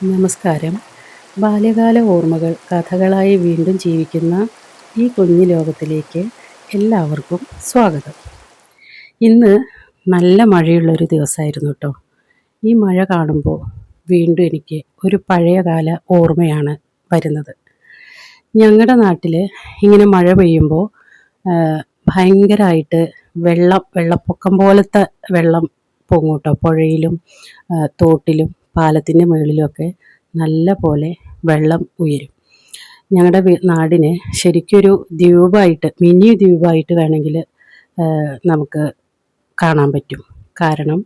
നമസ്കാരം. ബാല്യകാല ഓർമ്മകൾ കഥകളായി വീണ്ടും ജീവിക്കുന്ന ഈ കുഞ്ഞു ലോകത്തിലേക്ക് എല്ലാവർക്കും സ്വാഗതം. ഇന്ന് നല്ല മഴയുള്ളൊരു ദിവസമായിരുന്നു കേട്ടോ. ഈ മഴ കാണുമ്പോൾ വീണ്ടും എനിക്ക് ഒരു പഴയകാല ഓർമ്മയാണ് വരുന്നത്. ഞങ്ങളുടെ നാട്ടിൽ ഇങ്ങനെ മഴ പെയ്യുമ്പോൾ ഭയങ്കരമായിട്ട് വെള്ളപ്പൊക്കം പോലത്തെ വെള്ളം പൊങ്ങും കേട്ടോ. പുഴയിലും തോട്ടിലും പാലത്തിൻ്റെ മുകളിലുമൊക്കെ നല്ല പോലെ വെള്ളം ഉയരും. ഞങ്ങളുടെ നാടിനെ ശരിക്കൊരു ദ്വീപായിട്ട്, മിനി ദ്വീപായിട്ട് വേണമെങ്കിൽ നമുക്ക് കാണാൻ പറ്റും. കാരണം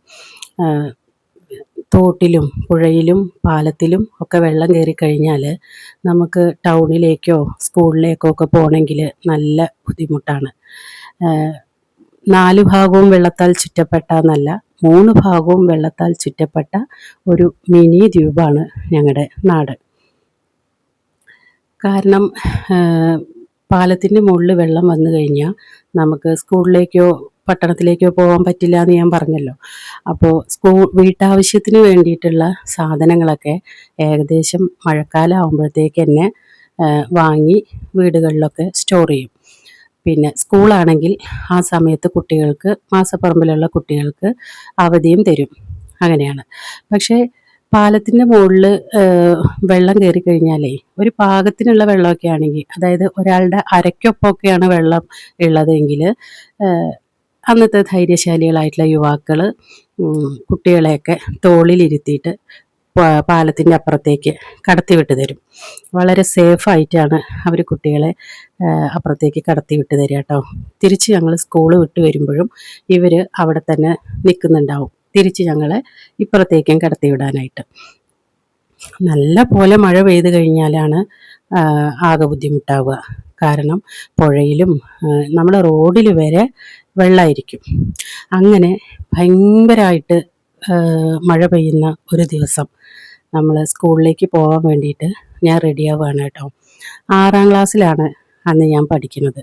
തോട്ടിലും പുഴയിലും പാലത്തിലും ഒക്കെ വെള്ളം കയറി കഴിഞ്ഞാൽ നമുക്ക് ടൗണിലേക്കോ സ്കൂളിലേക്കോ ഒക്കെ പോകണമെങ്കിൽ നല്ല ബുദ്ധിമുട്ടാണ്. 4 ഭാഗവും വെള്ളത്താൽ ചുറ്റപ്പെട്ട എന്നല്ല, 3 ഭാഗവും വെള്ളത്താൽ ചുറ്റപ്പെട്ട ഒരു മിനി ദ്വീപാണ് ഞങ്ങളുടെ നാട്. കാരണം പാലത്തിൻ്റെ മുകളിൽ വെള്ളം വന്നു കഴിഞ്ഞാൽ നമുക്ക് സ്കൂളിലേക്കോ പട്ടണത്തിലേക്കോ പോകാൻ പറ്റില്ല എന്ന് ഞാൻ പറഞ്ഞല്ലോ. അപ്പോൾ വീട്ടാവശ്യത്തിന് വേണ്ടിയിട്ടുള്ള സാധനങ്ങളൊക്കെ ഏകദേശം മഴക്കാലം ആകുമ്പോഴത്തേക്ക് തന്നെ വാങ്ങി വീടുകളിലൊക്കെ സ്റ്റോർ ചെയ്യും. പിന്നെ സ്കൂളാണെങ്കിൽ ആ സമയത്ത് കുട്ടികൾക്ക്, മാസപ്പറമ്പിലുള്ള കുട്ടികൾക്ക് അവധിയും തരും. അങ്ങനെയാണ്. പക്ഷേ പാലത്തിൻ്റെ മുകളിൽ വെള്ളം കയറി കഴിഞ്ഞാലേ ഒരു പാകത്തിനുള്ള വെള്ളമൊക്കെ ആണെങ്കിൽ, അതായത് ഒരാളുടെ അരയ്ക്കൊപ്പമൊക്കെയാണ് വെള്ളം ഉള്ളതെങ്കിൽ അന്നത്തെ ധൈര്യശാലികളായിട്ടുള്ള യുവാക്കൾ കുട്ടികളെയൊക്കെ തോളിലിരുത്തിയിട്ട് പാലത്തിൻ്റെ അപ്പുറത്തേക്ക് കടത്തിവിട്ട് തരും. വളരെ സേഫായിട്ടാണ് അവർ കുട്ടികളെ അപ്പുറത്തേക്ക് കടത്തിവിട്ട് തരിക കേട്ടോ. തിരിച്ച് ഞങ്ങൾ സ്കൂൾ വിട്ട് വരുമ്പോഴും ഇവർ അവിടെ തന്നെ നിൽക്കുന്നുണ്ടാവും, തിരിച്ച് ഞങ്ങളെ ഇപ്പുറത്തേക്കും കടത്തി വിടാനായിട്ട്. നല്ല പോലെ മഴ പെയ്ത് കഴിഞ്ഞാലാണ് ആകെ ബുദ്ധിമുട്ടാവുക. കാരണം പുഴയിലും നമ്മുടെ റോഡിൽ വരെ വെള്ളമായിരിക്കും. അങ്ങനെ ഭയങ്കരമായിട്ട് മഴ പെയ്യുന്ന ഒരു ദിവസം നമ്മൾ സ്കൂളിലേക്ക് പോകാൻ വേണ്ടിയിട്ട് ഞാൻ റെഡിയാവുകയാണ് കേട്ടോ. 6ാം ക്ലാസ്സിലാണ് അന്ന് ഞാൻ പഠിക്കുന്നത്.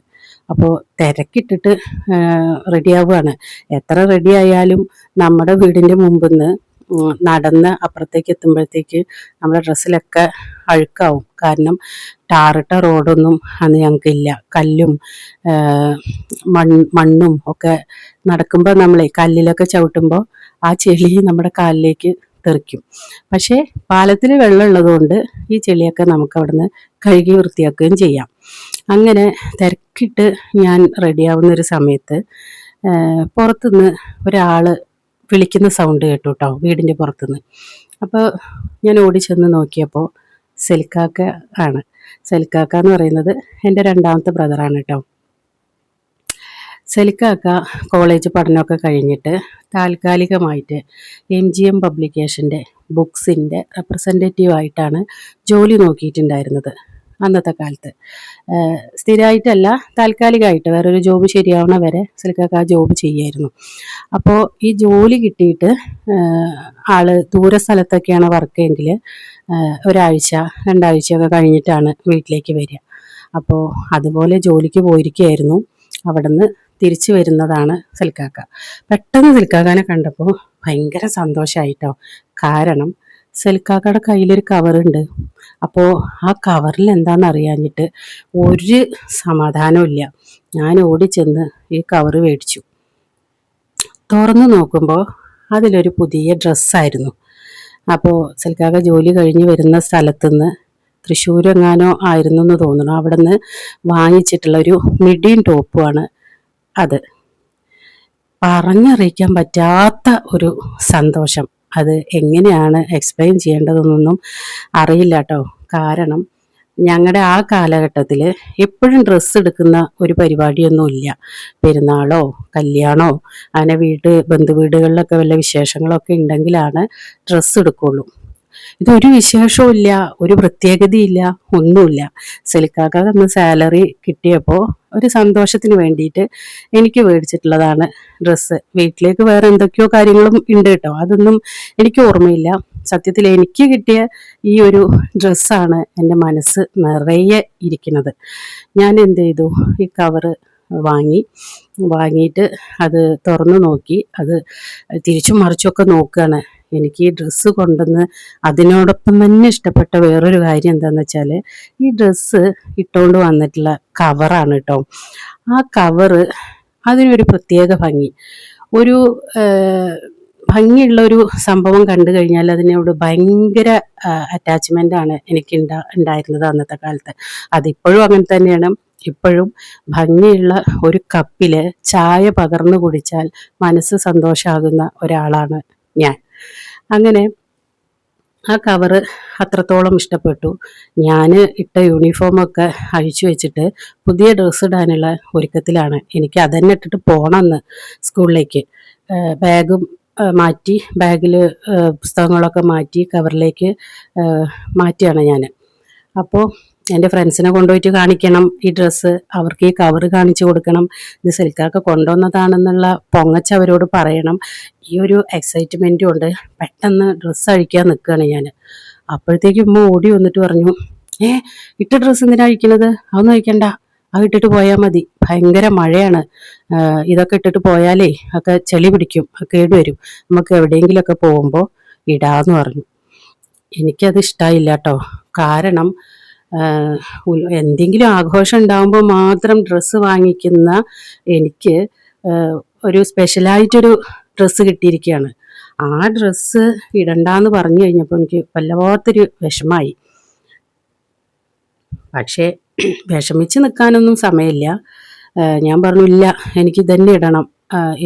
അപ്പോൾ തിരക്കിട്ടിട്ട് റെഡിയാവുകയാണ്. എത്ര റെഡിയായാലും നമ്മുടെ വീടിൻ്റെ മുമ്പിൽ നിന്ന് നടന്ന് അപ്പുറത്തേക്ക് എത്തുമ്പോഴത്തേക്ക് നമ്മുടെ ഡ്രസ്സിലൊക്കെ അഴുക്കാവും. കാരണം ടാറിട്ട റോഡൊന്നും അന്ന് ഞങ്ങൾക്കില്ല. കല്ലും മണ്ണും ഒക്കെ നടക്കുമ്പോൾ നമ്മളെ കല്ലിലൊക്കെ ചവിട്ടുമ്പോൾ ആ ചെളി നമ്മുടെ കാലിലേക്ക് തെറിക്കും. പക്ഷേ പാലത്തിൽ വെള്ളം ഉള്ളതുകൊണ്ട് ഈ ചെളിയൊക്കെ നമുക്ക് അവിടുന്ന് കഴുകി വൃത്തിയാക്കുകയും ചെയ്യാം. അങ്ങനെ തിരക്കിട്ട് ഞാൻ റെഡിയാവുന്നൊരു സമയത്ത് പുറത്തുനിന്ന് ഒരാൾ വിളിക്കുന്ന സൗണ്ട് കേട്ടു കേട്ടോ, വീടിൻ്റെ പുറത്തുനിന്ന്. അപ്പോൾ ഞാൻ ഓടിച്ചെന്ന് നോക്കിയപ്പോൾ സെലിക്കാക്ക ആണ്. സെലിക്കാക്ക എന്ന് പറയുന്നത് എൻ്റെ 2ാമത്തെ ബ്രദറാണ് കേട്ടോ. സെലിക്കാക്ക കോളേജ് പഠനമൊക്കെ കഴിഞ്ഞിട്ട് താൽക്കാലികമായിട്ട് MGM പബ്ലിക്കേഷൻ്റെ ബുക്സിൻ്റെ റെപ്രസെൻറ്റേറ്റീവായിട്ടാണ് ജോലി നോക്കിയിട്ടുണ്ടായിരുന്നത് അന്നത്തെ കാലത്ത്. സ്ഥിരമായിട്ടല്ല, താൽക്കാലികമായിട്ട് വേറൊരു ജോബ് ശരിയാവണ വരെ സെലിക്കാക്ക ആ ജോബ് ചെയ്യുമായിരുന്നു. അപ്പോൾ ഈ ജോലി കിട്ടിയിട്ട് ആൾ ദൂര സ്ഥലത്തൊക്കെയാണ് വർക്കെങ്കിൽ ഒരാഴ്ച 2 ആഴ്ചയൊക്കെ കഴിഞ്ഞിട്ടാണ് വീട്ടിലേക്ക് വരിക. അപ്പോൾ അതുപോലെ ജോലിക്ക് പോയിരിക്കുകയായിരുന്നു. അവിടെ നിന്ന് തിരിച്ചു വരുന്നതാണ് സെലിക്കാക്ക. പെട്ടെന്ന് സെലിക്കാക്കാനെ കണ്ടപ്പോൾ ഭയങ്കര സന്തോഷമായിട്ടോ. കാരണം സെലിക്കാക്കയുടെ കയ്യിലൊരു കവറുണ്ട്. അപ്പോൾ ആ കവറിൽ എന്താണെന്ന് അറിയാഞ്ഞിട്ട് ഒരു സമാധാനവും ഇല്ല. ഞാൻ ഓടിച്ചെന്ന് ഈ കവറ് മേടിച്ചു. തുറന്നു നോക്കുമ്പോൾ അതിലൊരു പുതിയ ഡ്രസ്സായിരുന്നു. അപ്പോൾ സെലിക്കാക്ക ജോലി കഴിഞ്ഞ് വരുന്ന സ്ഥലത്തുനിന്ന്, തൃശ്ശൂരെങ്ങാനോ ആയിരുന്നു എന്ന് തോന്നുന്നു, അവിടെ നിന്ന് വാങ്ങിച്ചിട്ടുള്ളൊരു മിഡിയും ടോപ്പുമാണ് അത്. പറഞ്ഞറിയിക്കാൻ പറ്റാത്ത ഒരു സന്തോഷം. അത് എങ്ങനെയാണ് എക്സ്പ്ലെയിൻ ചെയ്യേണ്ടതെന്നൊന്നും അറിയില്ല കേട്ടോ. കാരണം ഞങ്ങളുടെ ആ കാലഘട്ടത്തിൽ എപ്പോഴും ഡ്രസ്സ് എടുക്കുന്ന ഒരു പരിപാടിയൊന്നുമില്ല. പെരുന്നാളോ കല്യാണമോ അങ്ങനെ ബന്ധുവീടുകളിലൊക്കെ വല്ല വിശേഷങ്ങളൊക്കെ ഉണ്ടെങ്കിലാണ് ഡ്രസ്സ് എടുക്കുള്ളൂ. ഇതൊരു വിശേഷവും ഇല്ല, ഒരു പ്രത്യേകതയില്ല, ഒന്നുമില്ല. സെലിക്കാക്ക അന്ന് സാലറി കിട്ടിയപ്പോൾ ഒരു സന്തോഷത്തിന് വേണ്ടിയിട്ട് എനിക്ക് മേടിച്ചിട്ടുള്ളതാണ് ഡ്രസ്സ്. വീട്ടിലേക്ക് വേറെ എന്തൊക്കെയോ കാര്യങ്ങളും ഉണ്ട് കേട്ടോ, അതൊന്നും എനിക്ക് ഓർമ്മയില്ല. സത്യത്തിൽ എനിക്ക് കിട്ടിയ ഈ ഒരു ഡ്രസ്സാണ് എൻ്റെ മനസ്സ് നിറയെ ഇരിക്കുന്നത്. ഞാൻ എന്ത് ചെയ്തു, ഈ കവറ് വാങ്ങിയിട്ട് അത് തുറന്നു നോക്കി. അത് തിരിച്ചും മറിച്ചൊക്കെ നോക്കുകയാണ്, എനിക്ക് ഈ ഡ്രസ്സ് കൊണ്ടുവന്ന് അതിനോടൊപ്പം തന്നെ ഇഷ്ടപ്പെട്ട വേറൊരു കാര്യം എന്താണെന്ന് വെച്ചാൽ ഈ ഡ്രസ്സ് ഇട്ടുകൊണ്ട് വന്നിട്ടുള്ള കവറാണ് കേട്ടോ. ആ കവറ് അതിനൊരു പ്രത്യേക ഭംഗി, ഒരു ഭംഗിയുള്ള ഒരു സംഭവം കണ്ടു കഴിഞ്ഞാൽ അതിനോട് ഭയങ്കര അറ്റാച്ച്മെൻ്റ് ആണ് എനിക്ക് ഉണ്ടായിരുന്നത് അന്നത്തെ കാലത്ത്. അതിപ്പോഴും അങ്ങനെ തന്നെയാണ്. ഇപ്പോഴും ഭംഗിയുള്ള ഒരു കപ്പിൽ ചായ പകർന്നു കുടിച്ചാൽ മനസ്സ് സന്തോഷമാകുന്ന ഒരാളാണ് ഞാൻ. അങ്ങനെ ആ കവറ് അത്രത്തോളം ഇഷ്ടപ്പെട്ടു. ഞാൻ ഇട്ട യൂണിഫോമൊക്കെ അഴിച്ചു വെച്ചിട്ട് പുതിയ ഡ്രസ്സ് ഇടാനുള്ള ഒരുക്കത്തിലാണ്. എനിക്ക് അതന്നെ ഇട്ടിട്ട് പോകണമെന്ന് സ്കൂളിലേക്ക്. ബാഗും മാറ്റി, ബാഗിൽ പുസ്തകങ്ങളൊക്കെ മാറ്റി കവറിലേക്ക് മാറ്റിയാണ് ഞാൻ. അപ്പോൾ എൻ്റെ ഫ്രണ്ട്സിനെ കൊണ്ടുപോയിട്ട് കാണിക്കണം ഈ ഡ്രസ്സ്, അവർക്ക് ഈ കവറ് കാണിച്ചു കൊടുക്കണം, ഇത് സിൽക്കൊക്കെ കൊണ്ടുവന്നതാണെന്നുള്ള പൊങ്ങച്ച അവരോട് പറയണം. ഈ ഒരു എക്സൈറ്റ്മെൻറ്റും ഉണ്ട്. പെട്ടെന്ന് ഡ്രസ്സ് അഴിക്കാൻ നിൽക്കുകയാണ് ഞാൻ. അപ്പോഴത്തേക്കും ഉമ്മ ഓടി വന്നിട്ട് പറഞ്ഞു, ഇട്ട ഡ്രസ്സ് എന്തിനാ അഴിക്കണത്? അതൊന്നും അഴിക്കണ്ട, അത് ഇട്ടിട്ട് പോയാൽ മതി, ഭയങ്കര മഴയാണ്, ഇതൊക്കെ ഇട്ടിട്ട് പോയാലേ ഒക്കെ ചെളി പിടിക്കും, കേടുവരും, നമുക്ക് എവിടെയെങ്കിലുമൊക്കെ പോകുമ്പോൾ ഇടാന്ന് പറഞ്ഞു. എനിക്കത് ഇഷ്ടമായില്ല കേട്ടോ. കാരണം എന്തെങ്കിലും ആഘോഷം ഉണ്ടാകുമ്പോൾ മാത്രം ഡ്രസ്സ് വാങ്ങിക്കുന്ന എനിക്ക് ഒരു സ്പെഷ്യലായിട്ടൊരു ഡ്രസ്സ് കിട്ടിയിരിക്കുകയാണ്. ആ ഡ്രസ്സ് ഇടണ്ടാന്ന് പറഞ്ഞു കഴിഞ്ഞപ്പോൾ എനിക്ക് വല്ലാത്തൊരു വിഷമായി. പക്ഷേ വിഷമിച്ച് നിൽക്കാനൊന്നും സമയമില്ല. ഞാൻ പറഞ്ഞു, ഇല്ല, എനിക്ക് ഇതന്നെ ഇടണം,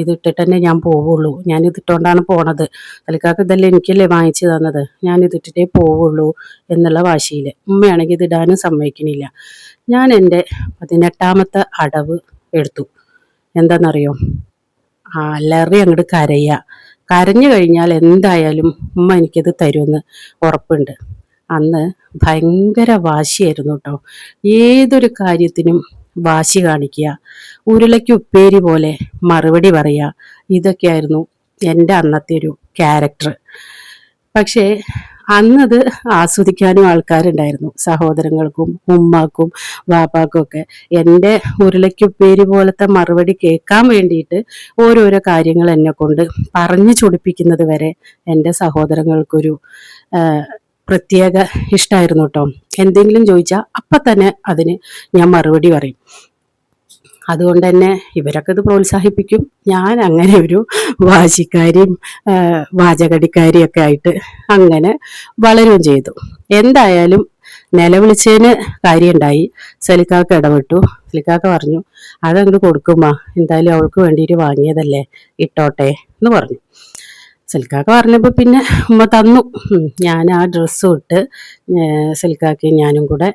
ഇതിട്ടിട്ട് തന്നെ ഞാൻ പോവുള്ളൂ, ഞാനിതിട്ടുകൊണ്ടാണ് പോണത്, തൽക്കാലം ഇതല്ലേ എനിക്കല്ലേ വാങ്ങിച്ചു തന്നത്, ഞാനിതിട്ടിട്ടേ പോവുള്ളൂ എന്നുള്ള വാശിയിൽ. ഉമ്മയാണെങ്കിൽ ഇതിടാനും സമ്മതിക്കണില്ല. ഞാൻ എൻ്റെ 18ാമത്തെ അടവ് എടുത്തു. എന്താണെന്നറിയോ? അലറി അങ്ങോട്ട് കരയുക. കരഞ്ഞു കഴിഞ്ഞാൽ എന്തായാലും ഉമ്മ എനിക്കത് തരുമെന്ന് ഉറപ്പുണ്ട്. അന്ന് ഭയങ്കര വാശിയായിരുന്നു കേട്ടോ. ഏതൊരു കാര്യത്തിനും വാശി കാണിക്കുക, ഉരുളയ്ക്ക് ഉപ്പേരി പോലെ മറുപടി പറയുക, ഇതൊക്കെയായിരുന്നു എൻ്റെ അന്നത്തെ ഒരു ക്യാരക്ടർ. പക്ഷേ അന്നത് ആസ്വദിക്കാനും ആൾക്കാരുണ്ടായിരുന്നു, സഹോദരങ്ങൾക്കും ഉമ്മാക്കും വാപ്പാക്കും ഒക്കെ. എൻ്റെ ഉരുളയ്ക്കുപ്പേരി പോലത്തെ മറുപടി കേൾക്കാൻ വേണ്ടിയിട്ട് ഓരോരോ കാര്യങ്ങൾ എന്നെ കൊണ്ട് പറഞ്ഞു ചൊടിപ്പിക്കുന്നത് വരെ എൻ്റെ സഹോദരങ്ങൾക്കൊരു പ്രത്യേക ഇഷ്ടമായിരുന്നു കേട്ടോ. എന്തെങ്കിലും ചോദിച്ചാൽ അപ്പം തന്നെ അതിന് ഞാൻ മറുപടി പറയും. അതുകൊണ്ട് തന്നെ ഇവരൊക്കെ ഇത് പ്രോത്സാഹിപ്പിക്കും. ഞാൻ അങ്ങനെ ഒരു വാശിക്കാരിയും വാചകടിക്കാരിയൊക്കെ ആയിട്ട് അങ്ങനെ വളരുകയും ചെയ്തു. എന്തായാലും നിലവിളിച്ചതിന് കാര്യമുണ്ടായി. സലിക്കാക്ക ഇടപെട്ടു. സലിക്കാക്ക പറഞ്ഞു, അതങ്ങോട്ട് കൊടുക്കുമ്മ, എന്തായാലും അവൾക്ക് വേണ്ടിയിട്ട് വാങ്ങിയതല്ലേ, ഇട്ടോട്ടെ എന്ന് പറഞ്ഞു. സലിക്കാക്ക പറഞ്ഞപ്പോൾ പിന്നെ ഉമ്മ തന്നു. ഞാൻ ആ ഡ്രസ്സും ഇട്ട് സലിക്കാക്കയും ഞാനും കൂടെ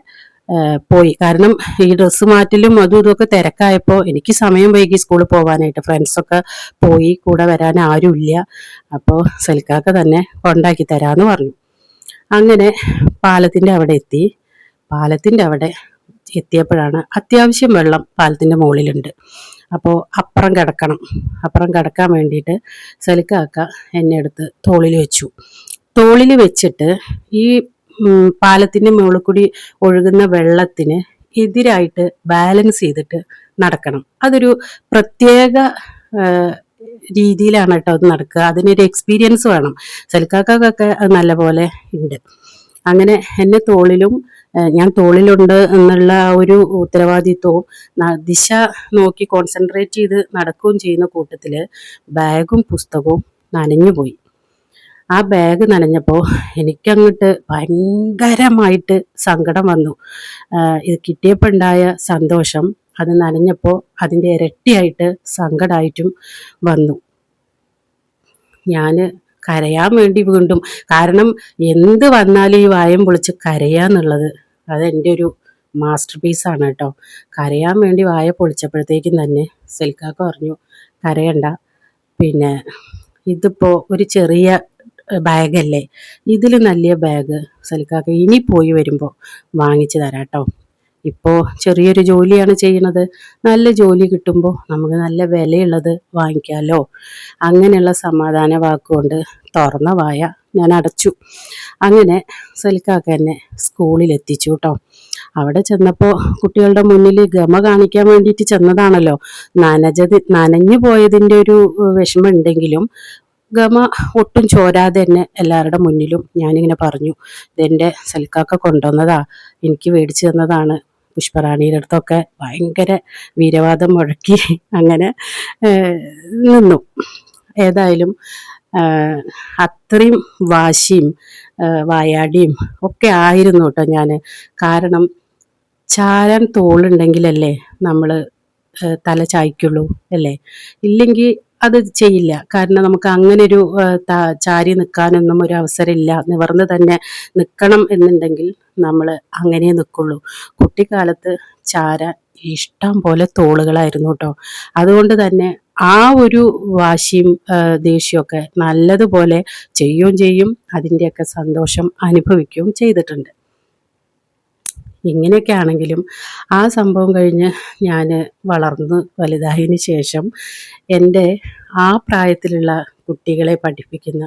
പോയി. കാരണം ഈ ഡ്രസ്സ് മാറ്റലും അതും ഇതൊക്കെ തിരക്കായപ്പോൾ എനിക്ക് സമയം വൈകി സ്കൂളിൽ പോകാനായിട്ട്. ഫ്രണ്ട്സൊക്കെ പോയി, കൂടെ വരാൻ ആരുമില്ല. അപ്പോൾ സലിക്കാക്ക തന്നെ കൊണ്ടാക്കി തരാമെന്ന് പറഞ്ഞു. അങ്ങനെ പാലത്തിൻ്റെ അവിടെ എത്തി. പാലത്തിൻ്റെ അവിടെ എത്തിയപ്പോഴാണ് അത്യാവശ്യം വെള്ളം പാലത്തിൻ്റെ മുകളിലുണ്ട്. അപ്പോൾ അപ്പുറം കിടക്കാൻ വേണ്ടിയിട്ട് സലിക്കാക്ക എന്നെ എടുത്ത് തോളിൽ വെച്ചു. തോളിൽ വെച്ചിട്ട് ഈ പാലത്തിൻ്റെ മുകളിൽ കൂടി ഒഴുകുന്ന വെള്ളത്തിന് എതിരായിട്ട് ബാലൻസ് ചെയ്തിട്ട് നടക്കണം. അതൊരു പ്രത്യേക രീതിയിലാണ് കേട്ടോ അത് നടക്കുക. അതിനൊരു എക്സ്പീരിയൻസ് വേണം. സലിക്കാക്കൊക്കെ അത് നല്ലപോലെ ഉണ്ട്. അങ്ങനെ എന്നെ തോളിലും ഞാൻ തോളിലുണ്ട് എന്നുള്ള ഒരു ഉത്തരവാദിത്വവും ദിശ നോക്കി കോൺസെൻട്രേറ്റ് ചെയ്ത് നടക്കുകയും ചെയ്യുന്ന കൂട്ടത്തിൽ ബാഗും പുസ്തകവും നനഞ്ഞുപോയി. ആ ബാഗ് നനഞ്ഞപ്പോൾ എനിക്കങ്ങോട്ട് ഭയങ്കരമായിട്ട് സങ്കടം വന്നു. ഇത് കിട്ടിയപ്പോൾ ഉണ്ടായ സന്തോഷം അത് നനഞ്ഞപ്പോൾ അതിൻ്റെ ഇരട്ടിയായിട്ട് സങ്കടമായിട്ടും വന്നു. ഞാൻ കരയാൻ വേണ്ടി വീണ്ടും, കാരണം എന്ത് വന്നാലും ഈ വായം പൊളിച്ച് കരയാന്നുള്ളത് അതെൻ്റെ ഒരു മാസ്റ്റർ പീസാണ് കേട്ടോ. കരയാൻ വേണ്ടി വായ പൊളിച്ചപ്പോഴത്തേക്കും തന്നെ സലിക്കാക്ക പറഞ്ഞു, കരയണ്ട, പിന്നെ ഇതിപ്പോൾ ഒരു ചെറിയ ബാഗല്ലേ, ഇതിൽ നല്ല ബാഗ് സലിക്കാക്ക ഇനി പോയി വരുമ്പോൾ വാങ്ങിച്ചു തരാം കേട്ടോ. ഇപ്പോൾ ചെറിയൊരു ജോലിയാണ് ചെയ്യണത്, നല്ല ജോലി കിട്ടുമ്പോൾ നമുക്ക് നല്ല വിലയുള്ളത് വാങ്ങിക്കാമല്ലോ. അങ്ങനെയുള്ള സമാധാന വാക്കുകൊണ്ട് തുറന്ന വായ ഞാൻ അടച്ചു. അങ്ങനെ സലിക്കാക്ക എന്നെ സ്കൂളിലെത്തിച്ചു കേട്ടോ. അവിടെ ചെന്നപ്പോൾ കുട്ടികളുടെ മുന്നിൽ ഗമ കാണിക്കാൻ വേണ്ടിയിട്ട് ചെന്നതാണല്ലോ. നനഞ്ഞു പോയതിൻ്റെ ഒരു വിഷമം ഉണ്ടെങ്കിലും ഗമ ഒട്ടും ചോരാതെ തന്നെ എല്ലാവരുടെ മുന്നിലും ഞാനിങ്ങനെ പറഞ്ഞു, ഇതെൻ്റെ സൽക്കാക്ക കൊണ്ടുവന്നതാ, എനിക്ക് മേടിച്ചു തന്നതാണ്. പുഷ്പറാണിയുടെ അടുത്തൊക്കെ ഭയങ്കര വീരവാദം മുഴക്കി അങ്ങനെ നിന്നു. ഏതായാലും അത്രയും വാശിയും വായാടിയും ഒക്കെ ആയിരുന്നു കേട്ടോ ഞാൻ. കാരണം ചാരാൻ തോളുണ്ടെങ്കിലല്ലേ നമ്മൾ തല ചായ്ക്കുള്ളൂ അല്ലേ? ഇല്ലെങ്കിൽ അത് ചെയ്യില്ല. കാരണം നമുക്ക് അങ്ങനെ ഒരു ചാരി നിൽക്കാനൊന്നും ഒരു അവസരമില്ല. നിവർന്ന് തന്നെ നിൽക്കണം എന്നുണ്ടെങ്കിൽ നമ്മൾ അങ്ങനെ നിൽക്കുള്ളൂ. കുട്ടിക്കാലത്ത് ചാരാൻ ഇഷ്ടം പോലെ തോളുകളായിരുന്നു കേട്ടോ. അതുകൊണ്ട് തന്നെ ആ ഒരു വാശിയും ദേഷ്യമൊക്കെ നല്ലതുപോലെ ചെയ്യുകയും ചെയ്യും, അതിൻ്റെയൊക്കെ സന്തോഷം അനുഭവിക്കുകയും ചെയ്തിട്ടുണ്ട്. ഇങ്ങനെയൊക്കെ ആണെങ്കിലും ആ സംഭവം കഴിഞ്ഞ് ഞാൻ വളർന്ന് വലുതായതിന് ശേഷം എൻ്റെ ആ പ്രായത്തിലുള്ള കുട്ടികളെ പഠിപ്പിക്കുന്ന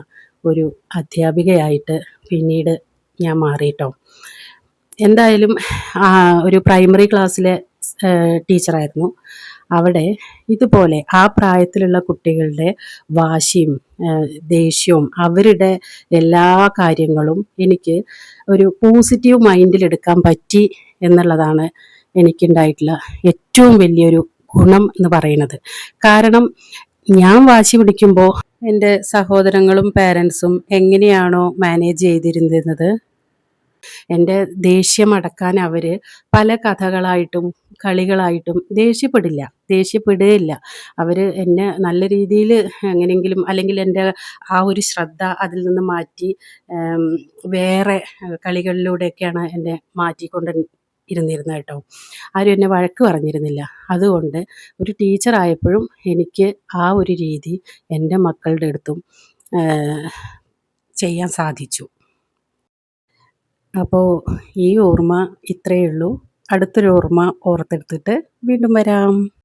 ഒരു അധ്യാപികയായിട്ട് പിന്നീട് ഞാൻ മാറിയിട്ടോ. എന്തായാലും ഒരു പ്രൈമറി ക്ലാസ്സിലെ ടീച്ചറായിരുന്നു. അവിടെ ഇതുപോലെ ആ പ്രായത്തിലുള്ള കുട്ടികളുടെ വാശിയും ദേഷ്യവും അവരുടെ എല്ലാ കാര്യങ്ങളും എനിക്ക് ഒരു പോസിറ്റീവ് മൈൻഡിലെടുക്കാൻ പറ്റി എന്നുള്ളതാണ് എനിക്കുണ്ടായിട്ടുള്ള ഏറ്റവും വലിയൊരു ഗുണം എന്ന് പറയുന്നത്. കാരണം ഞാൻ വാശി പിടിക്കുമ്പോൾ എൻ്റെ സഹോദരങ്ങളും പേരൻസും എങ്ങനെയാണോ മാനേജ് ചെയ്തിരുന്നത്, എൻ്റെ ദേഷ്യം അടക്കാൻ അവർ പല കഥകളായിട്ടും കളികളായിട്ടും ദേഷ്യപ്പെടുകയില്ല. അവർ എന്നെ നല്ല രീതിയിൽ എങ്ങനെയെങ്കിലും, അല്ലെങ്കിൽ എൻ്റെ ആ ഒരു ശ്രദ്ധ അതിൽ നിന്ന് മാറ്റി വേറെ കളികളിലൂടെയൊക്കെയാണ് എന്നെ മാറ്റിക്കൊണ്ട് ഇരുന്നിരുന്നത് കേട്ടോ. ആരും എന്നെ വഴക്ക് പറഞ്ഞിരുന്നില്ല. അതുകൊണ്ട് ഒരു ടീച്ചറായപ്പോഴും എനിക്ക് ആ ഒരു രീതി എൻ്റെ മക്കളുടെ അടുത്തും ചെയ്യാൻ സാധിച്ചു. അപ്പോൾ ഈ ഓർമ്മ ഇത്രയേ ഉള്ളൂ. അടുത്തൊരു ഓർമ്മ ഓർത്തെടുത്തിട്ട് വീണ്ടും വരാം.